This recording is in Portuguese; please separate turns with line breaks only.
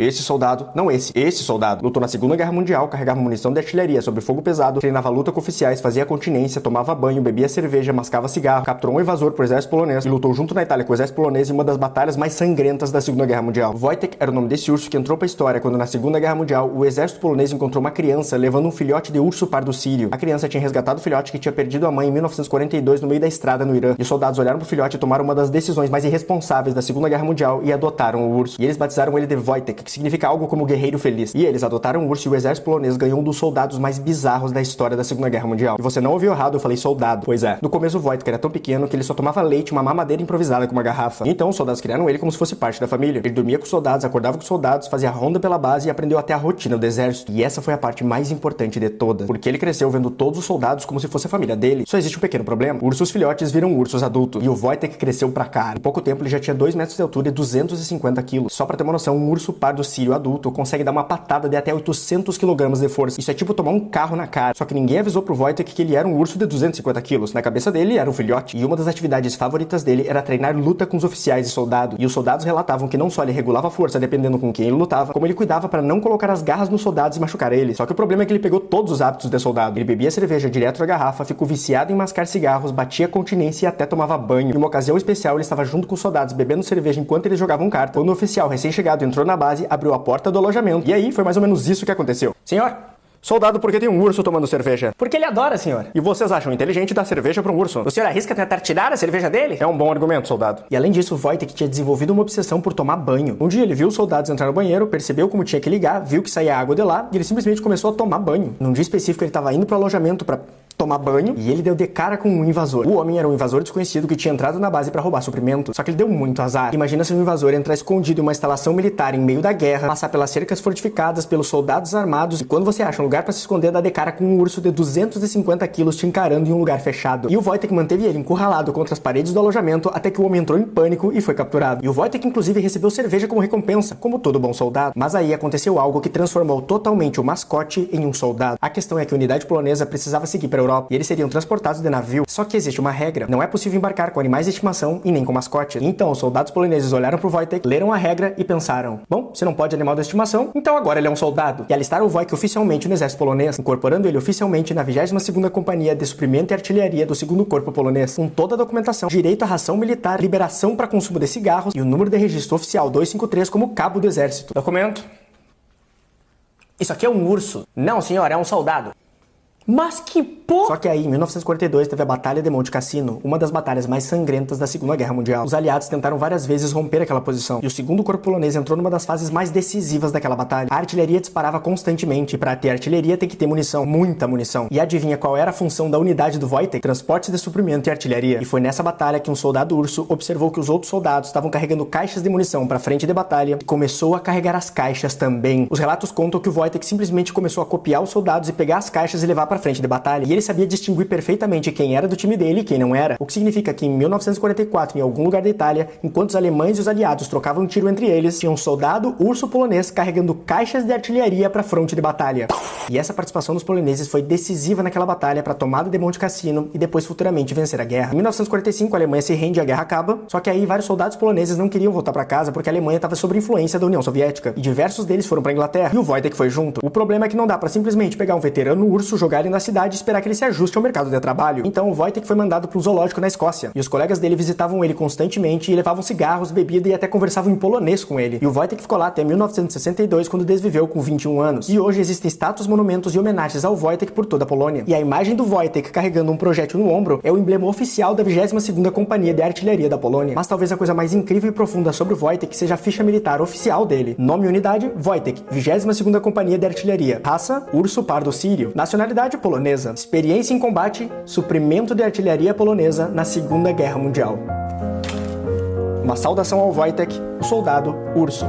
Esse soldado, não esse soldado, lutou na Segunda Guerra Mundial, carregava munição de artilharia sob fogo pesado, treinava luta com oficiais, fazia continência, tomava banho, bebia cerveja, mascava cigarro, capturou um invasor pro exército polonês e lutou junto na Itália com o exército polonês em uma das batalhas mais sangrentas da Segunda Guerra Mundial. Wojtek era o nome desse urso que entrou pra história quando na Segunda Guerra Mundial o exército polonês encontrou uma criança levando um filhote de urso pardo sírio. A criança tinha resgatado o filhote que tinha perdido a mãe em 1942 no meio da estrada no Irã. E os soldados olharam pro filhote e tomaram uma das decisões mais irresponsáveis da Segunda Guerra Mundial e adotaram o urso. E eles batizaram ele de Wojtek, que significa algo como guerreiro feliz. E eles adotaram o urso e o exército polonês ganhou um dos soldados mais bizarros da história da Segunda Guerra Mundial. E você não ouviu errado, eu falei soldado. Pois é. No começo o Wojtek era tão pequeno que ele só tomava leite, uma mamadeira improvisada com uma garrafa. Então os soldados criaram ele como se fosse parte da família. Ele dormia com os soldados, acordava com os soldados, fazia ronda pela base e aprendeu até a rotina do exército. E essa foi a parte mais importante de todas, porque ele cresceu vendo todos os soldados como se fosse a família dele. Só existe um pequeno problema. Ursos filhotes viram ursos adultos. E o Wojtek cresceu pra cá. Em pouco tempo ele já tinha 2 metros de altura e 250 quilos. Só pra ter uma noção, um urso pardo sírio adulto consegue dar uma patada de até 800 kg de força. Isso é tipo tomar um carro na cara. Só que ninguém avisou pro Wojtek que ele era um urso de 250 quilos. Na cabeça dele era um filhote. E uma das atividades favoritas dele era treinar luta com os oficiais e soldados. E os soldados relatavam que não só ele regulava a força dependendo com quem ele lutava, como ele cuidava pra não colocar as garras nos soldados e machucar eles. Só que o problema é que ele pegou todos os hábitos de soldado. Ele bebia cerveja direto da garrafa, ficou viciado em mascar cigarros, batia continência e até tomava banho. Em uma ocasião especial, ele estava junto com os soldados bebendo cerveja enquanto eles jogavam carta. Quando o oficial recém-chegado entrou na base, abriu a porta do alojamento. E aí, foi mais ou menos isso que aconteceu. Senhor, soldado, por que tem um urso tomando cerveja?
Porque ele adora, senhor.
E vocês acham inteligente dar cerveja para um urso?
O senhor arrisca tentar tirar a cerveja dele?
É um bom argumento, soldado.
E além disso, Wojtek tinha desenvolvido uma obsessão por tomar banho. Um dia ele viu os soldados entrar no banheiro, percebeu como tinha que ligar, viu que saía água de lá e ele simplesmente começou a tomar banho. Num dia específico ele estava indo pro alojamento para tomar banho e ele deu de cara com um invasor. O homem era um invasor desconhecido que tinha entrado na base para roubar suprimento. Só que ele deu muito azar. Imagina se um invasor entrar escondido em uma instalação militar em meio da guerra, passar pelas cercas fortificadas, pelos soldados armados e quando você acha um lugar para se esconder, dá de cara com um urso de 250 quilos te encarando em um lugar fechado. E o Wojtek manteve ele encurralado contra as paredes do alojamento até que o homem entrou em pânico e foi capturado. E o Wojtek inclusive recebeu cerveja como recompensa, como todo bom soldado. Mas aí aconteceu algo que transformou totalmente o mascote em um soldado. A questão é que a unidade polonesa precisava seguir para a Europa e eles seriam transportados de navio. Só que existe uma regra, não é possível embarcar com animais de estimação e nem com mascotes. Então os soldados poloneses olharam pro Wojtek, leram a regra e pensaram: bom, se não pode animal de estimação, então agora ele é um soldado. E alistaram o Wojtek oficialmente no exército polonês, incorporando ele oficialmente na 22ª Companhia de Suprimento e Artilharia do 2º Corpo Polonês, com toda a documentação, direito à ração militar, liberação para consumo de cigarros e o número de registro oficial 253 como cabo do exército. Documento. Isso aqui é um urso. Não, senhor, é um soldado. Mas que porra!
Só que aí, em 1942, teve a Batalha de Monte Cassino, uma das batalhas mais sangrentas da Segunda Guerra Mundial. Os aliados tentaram várias vezes romper aquela posição, e o 2º Corpo Polonês entrou numa das fases mais decisivas daquela batalha. A artilharia disparava constantemente, e pra ter artilharia tem que ter munição, muita munição. E adivinha qual era a função da unidade do Wojtek? Transportes de suprimento e artilharia. E foi nessa batalha que um soldado urso observou que os outros soldados estavam carregando caixas de munição pra frente de batalha, e começou a carregar as caixas também. Os relatos contam que o Wojtek simplesmente começou a copiar os soldados e pegar as caixas e levar pra frente de batalha, e ele sabia distinguir perfeitamente quem era do time dele e quem não era, o que significa que em 1944, em algum lugar da Itália, enquanto os alemães e os aliados trocavam um tiro entre eles, tinha um soldado urso polonês carregando caixas de artilharia pra fronte de batalha. E essa participação dos poloneses foi decisiva naquela batalha pra tomada de Monte Cassino e depois futuramente vencer a guerra. Em 1945, a Alemanha se rende e a guerra acaba, só que aí vários soldados poloneses não queriam voltar pra casa porque a Alemanha estava sob influência da União Soviética, e diversos deles foram pra Inglaterra, e o Wojtek foi junto. O problema é que não dá pra simplesmente pegar um veterano urso, jogar ele na cidade e esperar que ele se ajuste ao mercado de trabalho. Então o Wojtek foi mandado para um zoológico na Escócia, e os colegas dele visitavam ele constantemente e levavam cigarros, bebida e até conversavam em polonês com ele. E o Wojtek ficou lá até 1962, quando desviveu com 21 anos. E hoje existem estátuas, monumentos e homenagens ao Wojtek por toda a Polônia. E a imagem do Wojtek carregando um projétil no ombro é o emblema oficial da 22ª Companhia de Artilharia da Polônia. Mas talvez a coisa mais incrível e profunda sobre o Wojtek seja a ficha militar oficial dele. Nome e unidade: Wojtek, 22ª Companhia de Artilharia. Raça: urso pardo sírio. Nacionalidade: polonesa. Experiência em combate: suprimento de artilharia polonesa na Segunda Guerra Mundial. Uma saudação ao Wojtek, o soldado urso.